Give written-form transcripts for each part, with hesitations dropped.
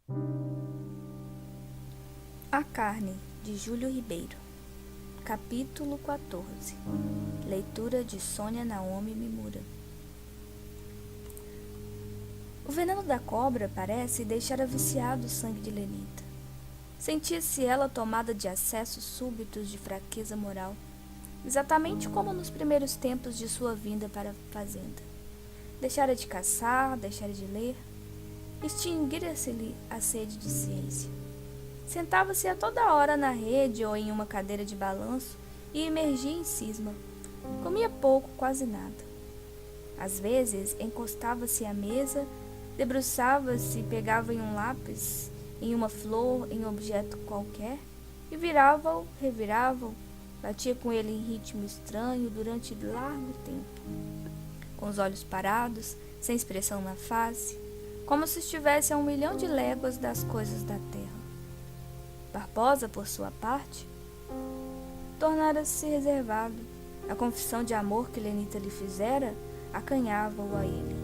A Carne, de Júlio Ribeiro. Capítulo 14. Leitura de Sônia Naomi Mimura. O veneno da cobra parece deixar viciado o sangue de Lenita. Sentia-se ela tomada de acessos súbitos de fraqueza moral, exatamente como nos primeiros tempos de sua vinda para a fazenda. Deixara de caçar, deixara de ler, extinguira-se-lhe a sede de ciência. Sentava-se a toda hora na rede ou em uma cadeira de balanço e emergia em cisma. Comia pouco, quase nada. Às vezes, encostava-se à mesa, debruçava-se, pegava em um lápis, em uma flor, em um objeto qualquer, e virava-o, revirava-o, batia com ele em ritmo estranho durante largo tempo, com os olhos parados, sem expressão na face, como se estivesse a 1.000.000 de léguas das coisas da terra. Barbosa, por sua parte, tornara-se reservado. A confissão de amor que Lenita lhe fizera acanhava-o a ele.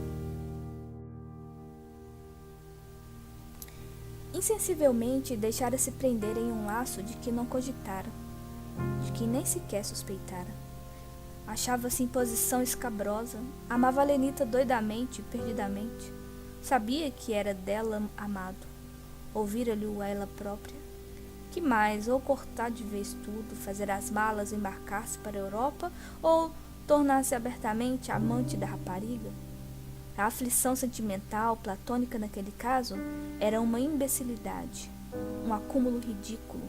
Insensivelmente deixara-se prender em um laço de que não cogitara, de que nem sequer suspeitara. Achava-se em posição escabrosa, amava a Lenita doidamente, perdidamente. Sabia que era dela amado, ouvira-lhe-o a ela própria. Que mais, ou cortar de vez tudo, fazer as malas, embarcar-se para a Europa, ou tornar-se abertamente amante da rapariga? A aflição sentimental, platônica naquele caso, era uma imbecilidade, um acúmulo ridículo.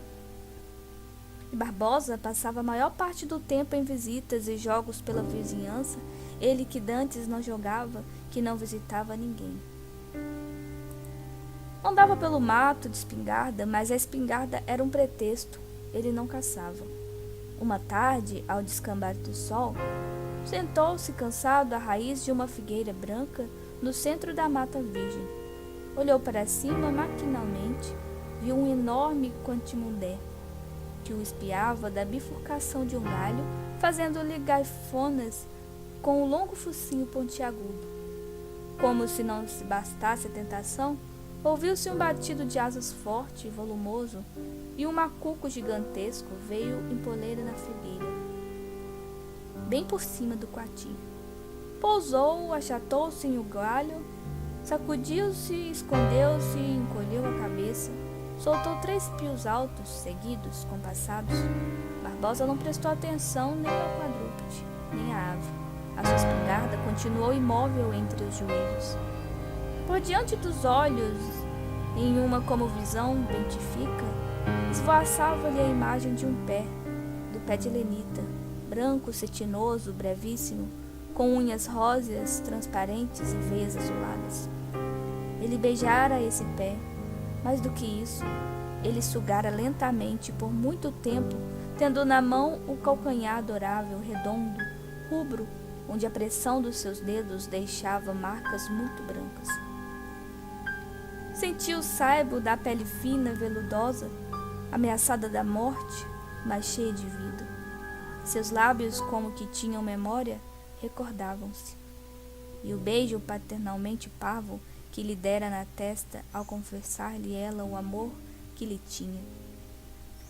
E Barbosa passava a maior parte do tempo em visitas e jogos pela vizinhança, ele que dantes não jogava, que não visitava ninguém. Andava pelo mato de espingarda, mas a espingarda era um pretexto, ele não caçava. Uma tarde, ao descambar do sol, sentou-se cansado à raiz de uma figueira branca no centro da mata virgem. Olhou para cima maquinalmente, viu um enorme quantimundé, que o espiava da bifurcação de um galho, fazendo-lhe gaifonas com o longo focinho pontiagudo. Como se não se bastasse a tentação, ouviu-se um batido de asas forte e volumoso, e um macuco gigantesco veio em poleira na figueira, bem por cima do coati. Pousou, achatou-se em um galho, sacudiu-se, escondeu-se, encolheu a cabeça, soltou 3 pios altos, seguidos, compassados. Barbosa não prestou atenção nem ao quadrúpede, nem à ave. A sua espingarda continuou imóvel entre os joelhos. Por diante dos olhos, em uma como visão bentifica, esvoaçava-lhe a imagem de um pé, do pé de Lenita, branco, cetinoso, brevíssimo, com unhas róseas, transparentes e veias azuladas. Ele beijara esse pé, mais do que isso, ele sugara lentamente por muito tempo, tendo na mão o calcanhar adorável, redondo, rubro, onde a pressão dos seus dedos deixava marcas muito brancas. Sentiu o saibo da pele fina, veludosa, ameaçada da morte, mas cheia de vida. Seus lábios, como que tinham memória, recordavam-se. E o beijo paternalmente parvo que lhe dera na testa ao confessar-lhe ela o amor que lhe tinha.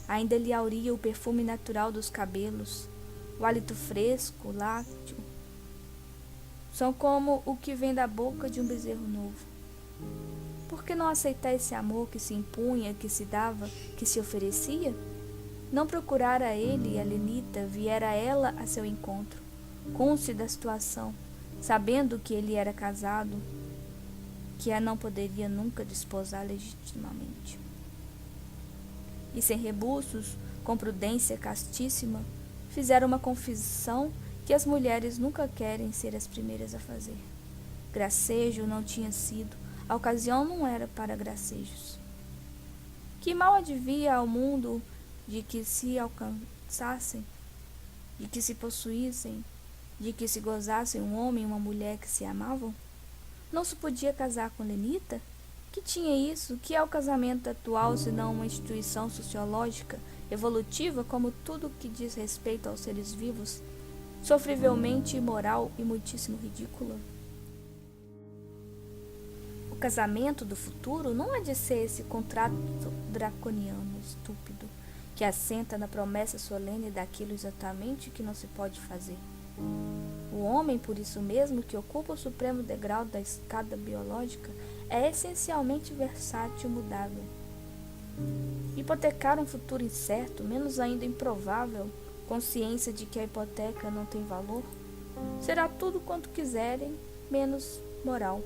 Ainda lhe auria o perfume natural dos cabelos, o hálito fresco, lácteo. São como o que vem da boca de um bezerro novo. Por que não aceitar esse amor que se impunha, que se dava, que se oferecia? Não procurara ele a Lenita, viera ela a seu encontro, cônscia da situação, sabendo que ele era casado, que a não poderia nunca desposar legitimamente. E sem rebuços, com prudência castíssima, fizeram uma confissão que as mulheres nunca querem ser as primeiras a fazer. Gracejo não tinha sido, a ocasião não era para gracejos. Que mal advia ao mundo de que se alcançassem, de que se possuíssem, de que se gozassem um homem e uma mulher que se amavam? Não se podia casar com Lenita? Que tinha isso? Que é o casamento atual, senão uma instituição sociológica, evolutiva, como tudo que diz respeito aos seres vivos, sofrivelmente imoral e muitíssimo ridícula? casamento do futuro não há de ser esse contrato draconiano, estúpido, que assenta na promessa solene daquilo exatamente que não se pode fazer. O homem, por isso mesmo, que ocupa o supremo degrau da escada biológica, é essencialmente versátil e mudável. Hipotecar um futuro incerto, menos ainda improvável, consciência de que a hipoteca não tem valor, será tudo quanto quiserem, menos moral.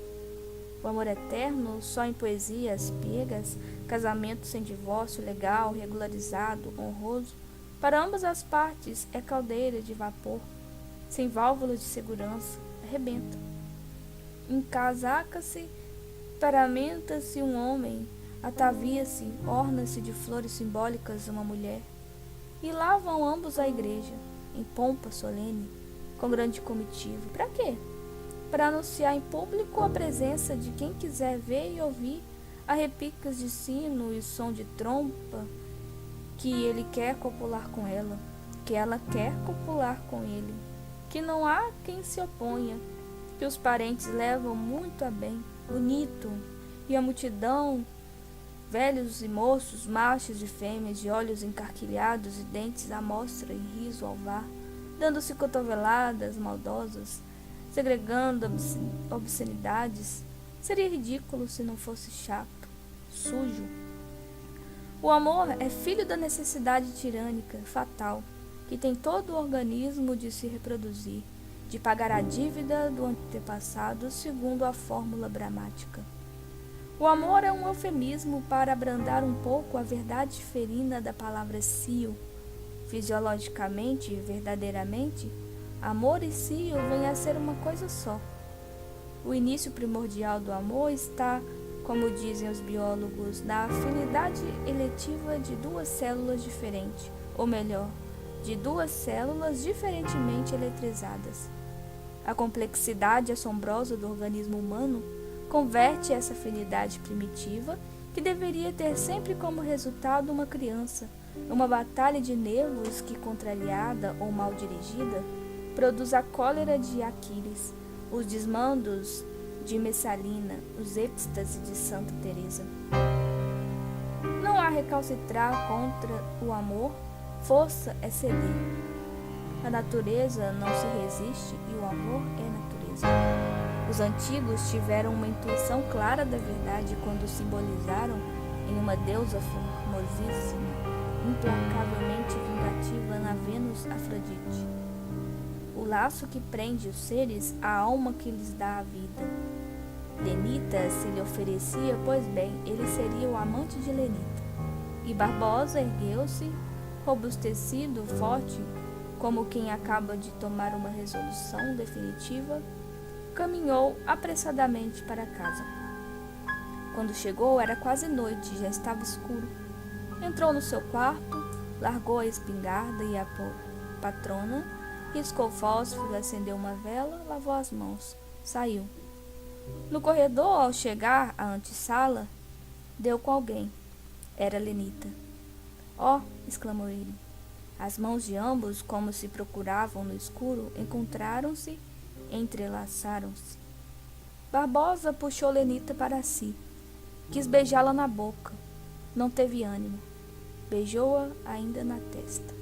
O amor eterno, só em poesias piegas, casamento sem divórcio legal, regularizado, honroso, para ambas as partes é caldeira de vapor, sem válvulas de segurança, arrebenta. Encasaca-se, paramenta-se um homem, atavia-se, orna-se de flores simbólicas uma mulher, e lá vão ambos à igreja, em pompa solene, com grande comitiva. Para quê? Para anunciar em público a presença de quem quiser ver e ouvir a repicas de sino e som de trompa, que ele quer copular com ela, que ela quer copular com ele, que não há quem se oponha, que os parentes levam muito a bem, bonito, e a multidão, velhos e moços, machos e fêmeas, de olhos encarquilhados e dentes à mostra em riso alvar, dando-se cotoveladas maldosas, segregando obscenidades, seria ridículo se não fosse chato, sujo. O amor é filho da necessidade tirânica, fatal, que tem todo o organismo de se reproduzir, de pagar a dívida do antepassado segundo a fórmula bramática. O amor é um eufemismo para abrandar um pouco a verdade ferina da palavra cio. Fisiologicamente e verdadeiramente, amor e cio vêm a ser uma coisa só. O início primordial do amor está, como dizem os biólogos, na afinidade eletiva de duas células diferentes, ou melhor, de duas células diferentemente eletrizadas. A complexidade assombrosa do organismo humano converte essa afinidade primitiva, que deveria ter sempre como resultado uma criança, uma batalha de nervos que, contrariada ou mal dirigida, produz a cólera de Aquiles, os desmandos de Messalina, os êxtases de Santa Teresa. Não há recalcitrar contra o amor, força é ceder. A natureza não se resiste e o amor é natureza. Os antigos tiveram uma intuição clara da verdade quando simbolizaram em uma deusa formosíssima, implacavelmente vingativa na Vênus Afrodite, o laço que prende os seres à alma que lhes dá a vida. Lenita se lhe oferecia, pois bem, ele seria o amante de Lenita. E Barbosa ergueu-se, robustecido, forte, como quem acaba de tomar uma resolução definitiva, caminhou apressadamente para casa. Quando chegou, era quase noite, já estava escuro. Entrou no seu quarto, largou a espingarda e a patrona, riscou fósforo, acendeu uma vela, lavou as mãos, saiu. No corredor, ao chegar à antessala, deu com alguém. Era Lenita. "Ó!", exclamou ele. As mãos de ambos, como se procuravam no escuro, encontraram-se, entrelaçaram-se. Barbosa puxou Lenita para si. Quis beijá-la na boca. Não teve ânimo. Beijou-a ainda na testa.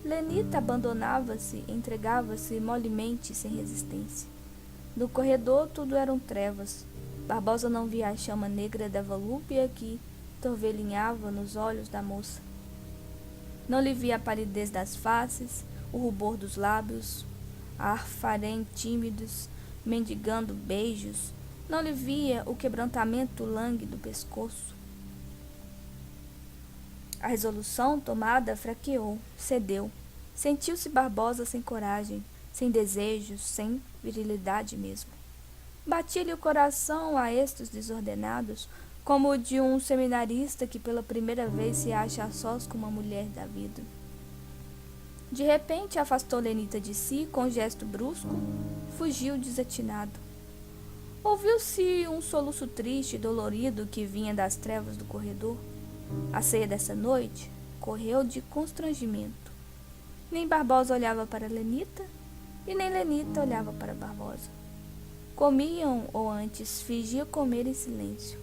Lenita abandonava-se, entregava-se molemente, sem resistência. No corredor tudo eram trevas. Barbosa não via a chama negra da volúpia que torvelinhava nos olhos da moça. Não lhe via a palidez das faces, o rubor dos lábios, arfarém tímidos, mendigando beijos. Não lhe via o quebrantamento langue do pescoço. A resolução tomada fraqueou, cedeu. Sentiu-se Barbosa sem coragem, sem desejos, sem virilidade mesmo. Batia-lhe o coração a estos desordenados, como o de um seminarista que pela primeira vez se acha a sós com uma mulher da vida. De repente afastou Lenita de si com gesto brusco, fugiu desatinado. Ouviu-se um soluço triste e dolorido que vinha das trevas do corredor. A ceia dessa noite correu de constrangimento. Nem Barbosa olhava para Lenita, e nem Lenita olhava para Barbosa. Comiam, ou antes, fingiam comer em silêncio.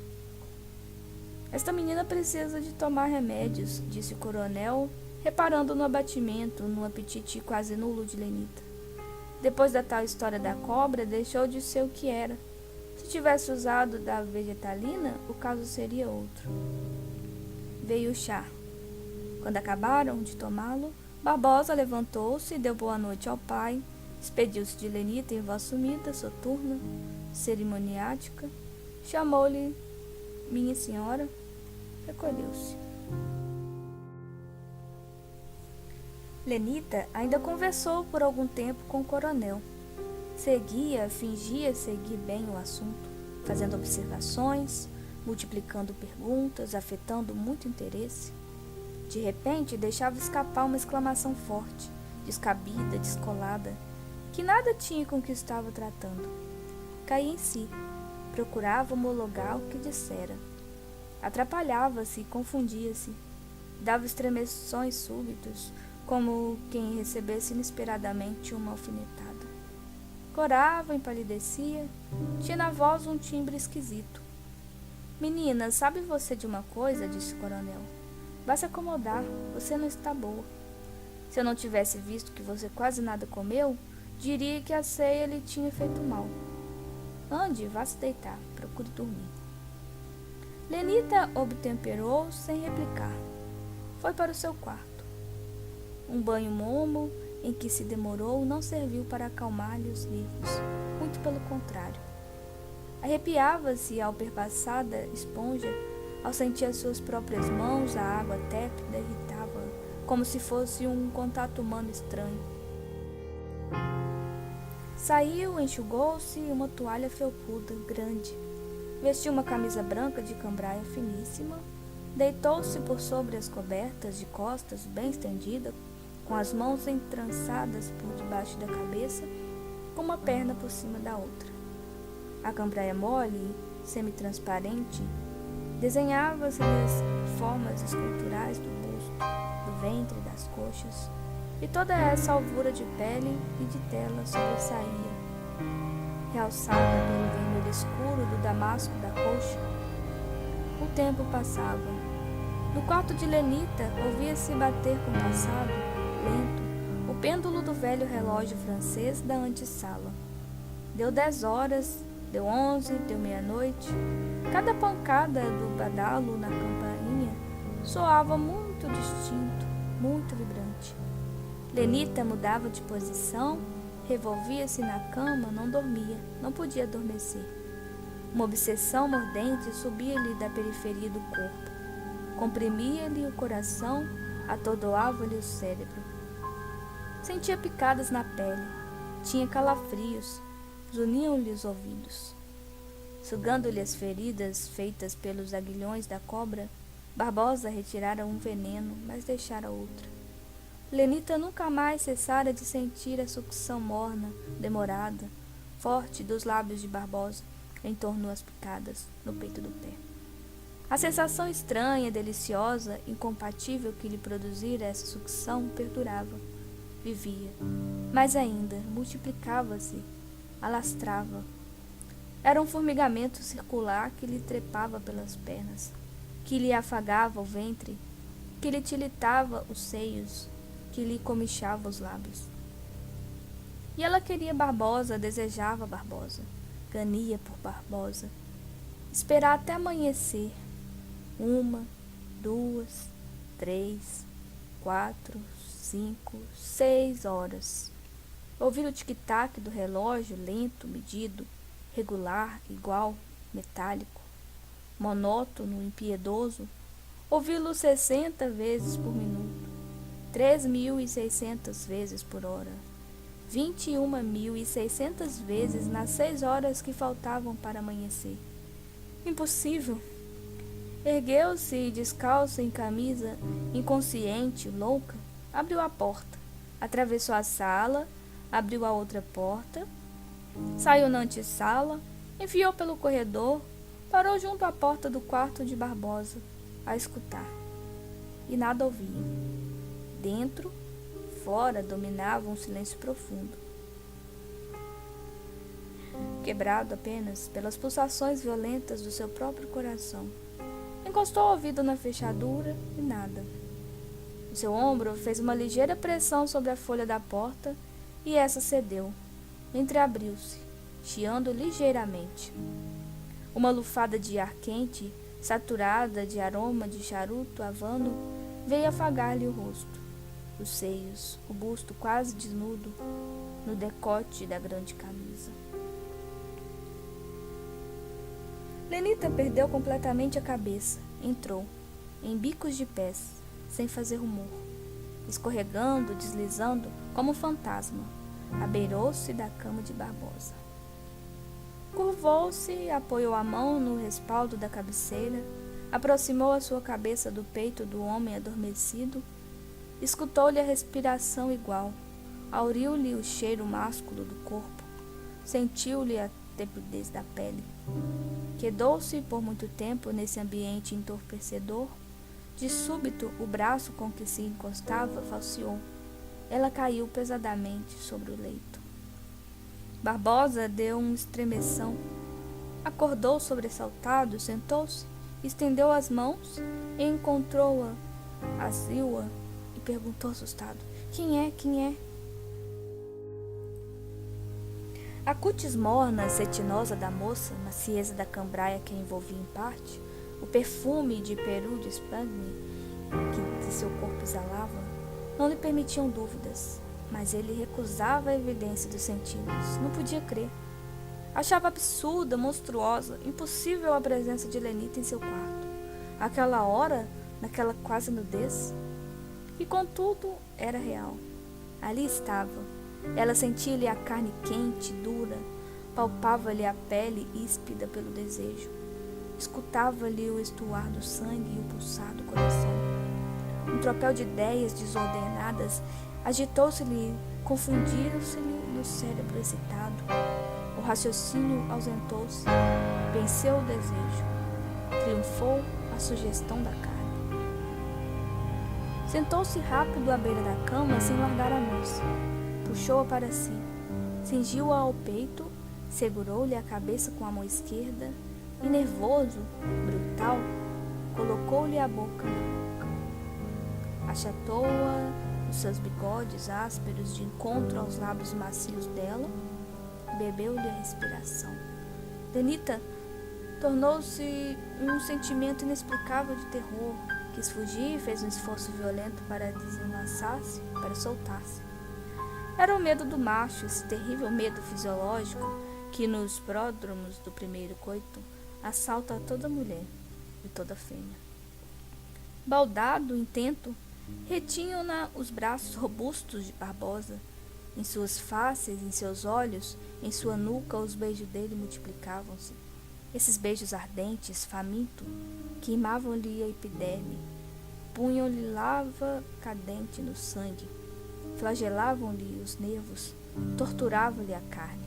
Esta menina precisa de tomar remédios, disse o coronel, reparando no abatimento, no apetite quase nulo de Lenita. Depois da tal história da cobra, deixou de ser o que era. Se tivesse usado da vegetalina, o caso seria outro. Veio o chá. Quando acabaram de tomá-lo, Barbosa levantou-se e deu boa noite ao pai, despediu-se de Lenita em voz sumida, soturna, cerimoniática, chamou-lhe minha senhora, recolheu-se. Lenita ainda conversou por algum tempo com o coronel. Fingia seguir bem o assunto, fazendo observações, multiplicando perguntas, afetando muito interesse. De repente, deixava escapar uma exclamação forte, descabida, descolada, que nada tinha com o que estava tratando. Caía em si, procurava homologar o que dissera. Atrapalhava-se, confundia-se, dava estremeções súbitos, como quem recebesse inesperadamente uma alfinetada. Corava, empalidecia, tinha na voz um timbre esquisito. Menina, sabe você de uma coisa? Disse o coronel. Vá se acomodar, você não está boa. Se eu não tivesse visto que você quase nada comeu, diria que a ceia lhe tinha feito mal. Ande, vá se deitar, procure dormir. Lenita obtemperou sem replicar. Foi para o seu quarto. Um banho momo, em que se demorou, não serviu para acalmar-lhe os nervos, muito pelo contrário. Arrepiava-se ao perpassar da esponja, ao sentir as suas próprias mãos, a água tépida irritava, como se fosse um contato humano estranho. Saiu, enxugou-se uma toalha felpuda, grande. Vestiu uma camisa branca de cambraia finíssima, deitou-se por sobre as cobertas de costas, bem estendida, com as mãos entrançadas por debaixo da cabeça, com uma perna por cima da outra. A cambraia mole, semitransparente, desenhava-se as formas esculturais do busto, do ventre, das coxas, e toda essa alvura de pele e de tela sobressaía, realçada pelo vermelho escuro do damasco da roxa. O tempo passava. No quarto de Lenita ouvia-se bater compassado, lento, o pêndulo do velho relógio francês da antessala. Deu 10 horas, deu 11, deu meia-noite. Cada pancada do badalo na campainha soava muito distinto, muito vibrante. Lenita mudava de posição, revolvia-se na cama, não dormia, não podia adormecer. Uma obsessão mordente subia-lhe da periferia do corpo. Comprimia-lhe o coração, atordoava-lhe o cérebro. Sentia picadas na pele, tinha calafrios, zuniam-lhe os ouvidos. Sugando-lhe as feridas feitas pelos aguilhões da cobra, Barbosa retirara um veneno, mas deixara outro. Lenita nunca mais cessara de sentir a sucção morna, demorada, forte dos lábios de Barbosa em torno das picadas, no peito do pé. A sensação estranha, deliciosa, incompatível que lhe produzira essa sucção perdurava, vivia, mas ainda multiplicava-se, alastrava. Era um formigamento circular que lhe trepava pelas pernas, que lhe afagava o ventre, que lhe tilitava os seios, que lhe comichava os lábios. E ela queria Barbosa, desejava Barbosa, gania por Barbosa. Esperar até amanhecer. 1, 2, 3, 4, 5, 6 horas. Ouvir o tic-tac do relógio, lento, medido, regular, igual, metálico, monótono, impiedoso. Ouvi-lo 60 vezes por minuto, 3.600 vezes por hora, 21.600 vezes nas 6 horas que faltavam para amanhecer. Impossível! Ergueu-se, descalça, em camisa, inconsciente, louca, abriu a porta, atravessou a sala, abriu a outra porta, saiu na antessala, enfiou pelo corredor, parou junto à porta do quarto de Barbosa, a escutar. E nada ouvia. Dentro, fora, dominava um silêncio profundo. quebrado apenas pelas pulsações violentas do seu próprio coração. Encostou o ouvido na fechadura e nada. O seu ombro fez uma ligeira pressão sobre a folha da porta e essa cedeu. Entreabriu-se, chiando ligeiramente. Uma lufada de ar quente, saturada de aroma de charuto havano, veio afagar-lhe o rosto, os seios, o busto quase desnudo, no decote da grande camisa. Lenita perdeu completamente a cabeça. Entrou, em bicos de pés, sem fazer rumor, escorregando, deslizando, como um fantasma. Abeirou-se da cama de Barbosa. Curvou-se, apoiou a mão no respaldo da cabeceira, aproximou a sua cabeça do peito do homem adormecido, escutou-lhe a respiração igual, auriu-lhe o cheiro másculo do corpo, sentiu-lhe a tepidez da pele. Quedou-se por muito tempo nesse ambiente entorpecedor. De súbito, o braço com que se encostava falseou. Ela caiu pesadamente sobre o leito. Barbosa deu um estremeção. Acordou sobressaltado, sentou-se, estendeu as mãos e encontrou-a, aziu-a e perguntou assustado: Quem é? Quem é? A cutis morna, cetinosa da moça, macieza da cambraia que a envolvia em parte, o perfume de peru de Spagne que de seu corpo exalava, não lhe permitiam dúvidas, mas ele recusava a evidência dos sentidos, não podia crer. Achava absurda, monstruosa, impossível a presença de Lenita em seu quarto. Aquela hora, naquela quase nudez. E contudo, era real. Ali estava. Ela sentia-lhe a carne quente, dura, palpava-lhe a pele íspida pelo desejo, escutava-lhe o estuar do sangue e o pulsar do coração. Um tropel de ideias desordenadas agitou-se-lhe, confundiram-se-lhe no cérebro excitado. O raciocínio ausentou-se, venceu o desejo, triunfou a sugestão da carne. Sentou-se rápido à beira da cama sem largar a moça. Puxou-a para si, cingiu-a ao peito, segurou-lhe a cabeça com a mão esquerda e, nervoso, brutal, colocou-lhe a boca na boca. Achatou-a os seus bigodes ásperos de encontro aos lábios macios dela, bebeu-lhe a respiração. Lenita tornou-se um sentimento inexplicável de terror. Quis fugir e fez um esforço violento para desenlaçar-se, para soltar-se. Era o medo do macho, esse terrível medo fisiológico que nos pródromos do primeiro coito assalta a toda mulher e toda fêmea. Baldado, intento, retinham-na os braços robustos de Barbosa. Em suas faces, em seus olhos, em sua nuca, os beijos dele multiplicavam-se. Esses beijos ardentes, famintos, queimavam-lhe a epiderme, punham-lhe lava cadente no sangue, flagelavam-lhe os nervos, torturavam-lhe a carne.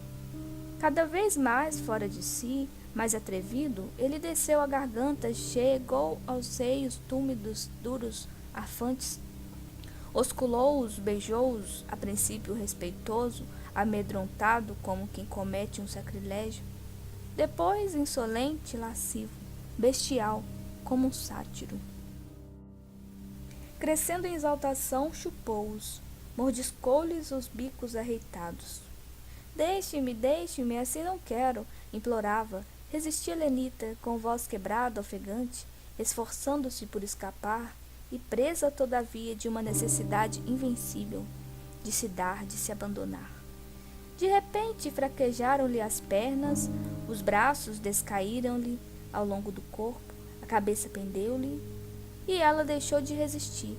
Cada vez mais fora de si, mais atrevido, ele desceu a garganta, chegou aos seios túmidos, duros, arfantes, osculou-os, beijou-os, a princípio respeitoso, amedrontado como quem comete um sacrilégio, depois insolente, lascivo, bestial, como um sátiro. Crescendo em exaltação, chupou-os, mordiscou-lhes os bicos arreitados. Deixe-me, assim não quero, implorava. Resistia Lenita, com voz quebrada, ofegante, esforçando-se por escapar e presa, todavia, de uma necessidade invencível de se dar, de se abandonar. De repente, fraquejaram-lhe as pernas, os braços descaíram-lhe ao longo do corpo, a cabeça pendeu-lhe e ela deixou de resistir.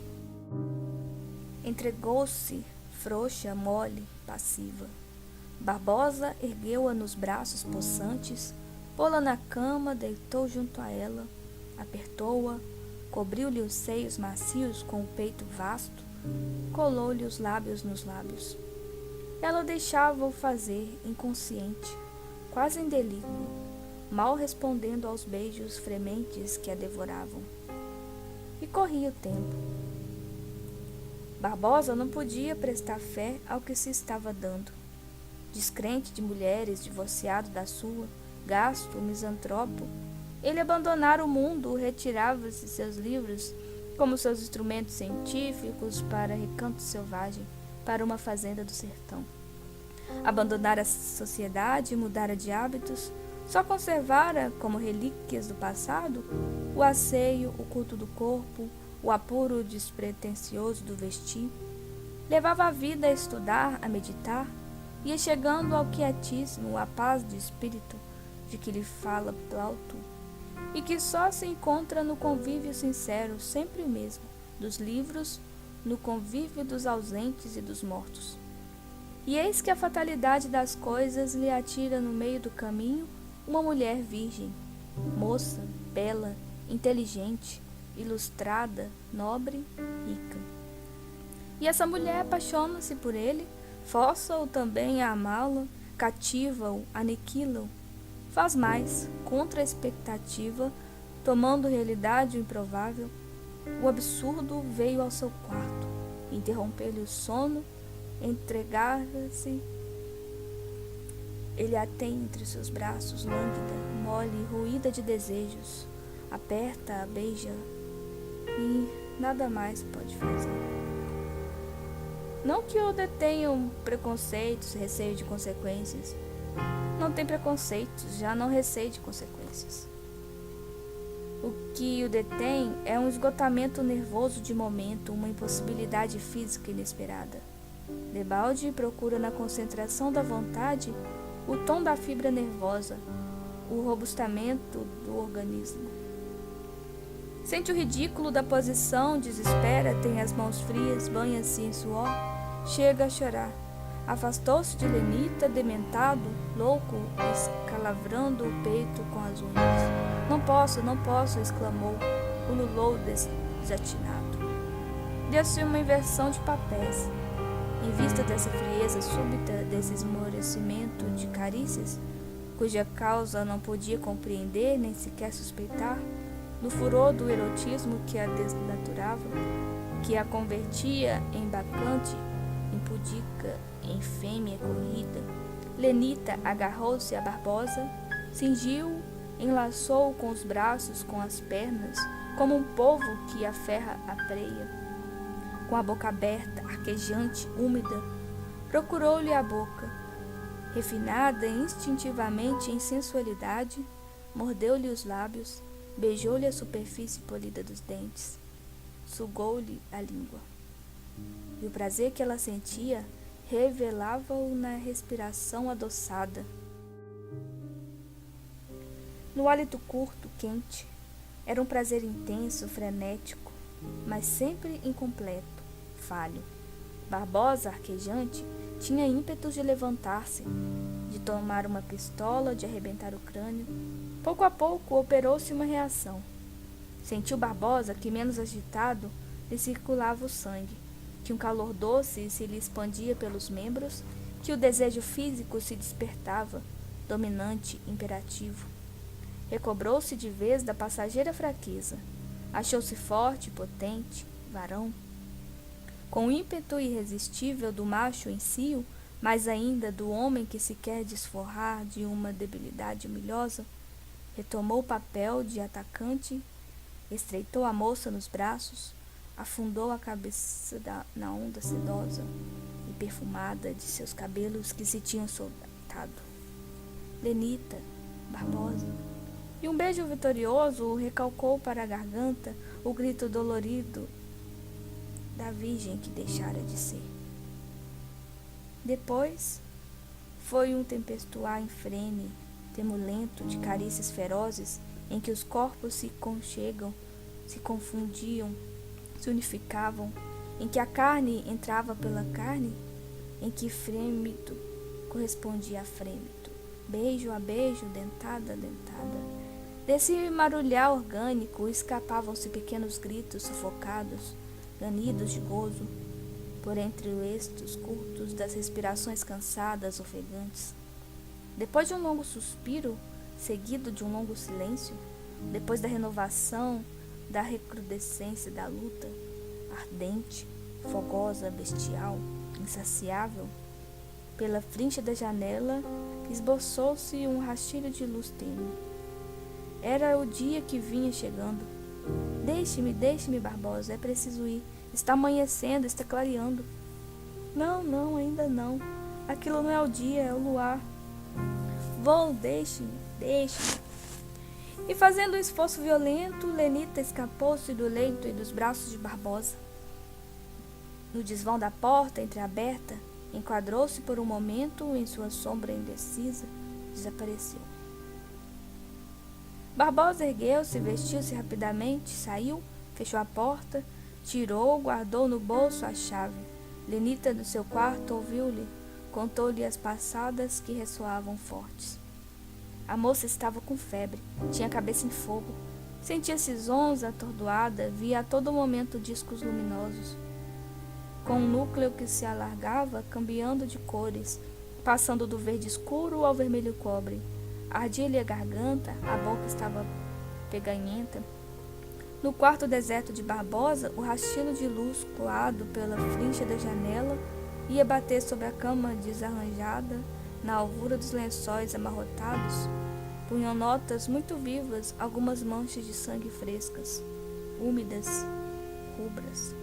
Entregou-se, frouxa, mole, passiva. Barbosa ergueu-a nos braços possantes, pô-la na cama, deitou junto a ela, apertou-a, cobriu-lhe os seios macios com o peito vasto, colou-lhe os lábios nos lábios. Ela deixava-o fazer, inconsciente, quase em delírio, mal respondendo aos beijos frementes que a devoravam. E corria o tempo. Barbosa não podia prestar fé ao que se estava dando. descrente de mulheres, divorciado da sua, gasto, misantropo, ele abandonara o mundo, retirava-se seus livros como seus instrumentos científicos para recanto selvagem, para uma fazenda do sertão. Abandonara a sociedade, mudara de hábitos, só conservara, como relíquias do passado, o asseio, o culto do corpo, o apuro despretensioso do vestir. Levava a vida a estudar, a meditar, ia chegando ao quietismo, à paz de espírito de que lhe fala Plauto, e que só se encontra no convívio sincero, sempre o mesmo, dos livros, no convívio dos ausentes e dos mortos. E eis que a fatalidade das coisas lhe atira no meio do caminho uma mulher virgem, moça, bela, inteligente, ilustrada, nobre, rica. E essa mulher apaixona-se por ele, força-o também a amá-la, cativa-o, aniquila-o. Faz mais, contra a expectativa, tomando realidade o improvável, o absurdo veio ao seu quarto, interromper-lhe o sono, entregar-se. Ele a tem entre seus braços, lânguida, mole, ruída de desejos. Aperta-a, beija e nada mais pode fazer. Não que o detenham preconceitos, receio de consequências. Não tem preconceitos, já não receio de consequências. O que o detém é um esgotamento nervoso de momento, uma impossibilidade física inesperada. Debalde procura na concentração da vontade o tom da fibra nervosa, o robustamento do organismo. Sente o ridículo da posição, desespera, tem as mãos frias, banha-se em suor, chega a chorar. Afastou-se de Lenita, dementado, louco, escalavrando o peito com as unhas. Não posso, exclamou, ululou desatinado. Deu-se uma inversão de papéis. Em vista dessa frieza súbita, desse esmorecimento de carícias, cuja causa não podia compreender nem sequer suspeitar, no furor do erotismo que a desnaturava, que a convertia em bacante, impudica, em fêmea corrida, Lenita agarrou-se a Barbosa, cingiu-o, enlaçou-o com os braços, com as pernas, como um polvo que a ferra a preia. Com a boca aberta, arquejante, úmida, procurou-lhe a boca. Refinada instintivamente em sensualidade, mordeu-lhe os lábios, beijou-lhe a superfície polida dos dentes, sugou-lhe a língua. E o prazer que ela sentia revelava-o na respiração adoçada, no hálito curto, quente. Era um prazer intenso, frenético, mas sempre incompleto, falho. Barbosa, arquejante, tinha ímpetos de levantar-se, de tomar uma pistola, de arrebentar o crânio. Pouco a pouco operou-se uma reação. Sentiu Barbosa que, menos agitado, lhe circulava o sangue, que um calor doce se lhe expandia pelos membros, que o desejo físico se despertava, dominante, imperativo. Recobrou-se de vez da passageira fraqueza. Achou-se forte, potente, varão. Com o ímpeto irresistível do macho em si, mas ainda do homem que se quer desforrar de uma debilidade humilhosa, retomou o papel de atacante, estreitou a moça nos braços, afundou a cabeça na onda sedosa e perfumada de seus cabelos que se tinham soltado. Lenita, Barbosa. E um beijo vitorioso o recalcou para a garganta o grito dolorido da virgem que deixara de ser. Depois foi um tempestuar infrene, temulento, de carícias ferozes, em que os corpos se conchegam, se confundiam, se unificavam, em que a carne entrava pela carne, em que frêmito correspondia a frêmito, beijo a beijo, dentada a dentada. Desse marulhar orgânico escapavam-se pequenos gritos sufocados, ganidos de gozo, por entre os êxtos curtos das respirações cansadas, ofegantes. Depois de um longo suspiro, seguido de um longo silêncio, depois da renovação, da recrudescência da luta, ardente, fogosa, bestial, insaciável, Pela frente da janela, esboçou-se um rastilho de luz tênue. Era o dia que vinha chegando. Deixe-me, Barbosa, é preciso ir. Está amanhecendo, está clareando. Não, ainda não. Aquilo não é o dia, é o luar. Vou, deixe-me. E fazendo um esforço violento, Lenita escapou-se do leito e dos braços de Barbosa. No desvão da porta entreaberta, enquadrou-se por um momento em sua sombra indecisa, desapareceu. Barbosa ergueu-se, vestiu-se rapidamente, saiu, fechou a porta, tirou, guardou no bolso a chave. Lenita, do seu quarto, ouviu-lhe, contou-lhe as passadas que ressoavam fortes. A moça estava com febre, tinha a cabeça em fogo, sentia-se zonza, atordoada, via a todo momento discos luminosos, com um núcleo que se alargava, cambiando de cores, passando do verde escuro ao vermelho cobre. Ardia-lhe a garganta, a boca estava peganhenta. No quarto deserto de Barbosa, o rastilho de luz coado pela frincha da janela ia bater sobre a cama desarranjada, na alvura dos lençóis amarrotados. Punham notas muito vivas algumas manchas de sangue frescas, úmidas, rubras.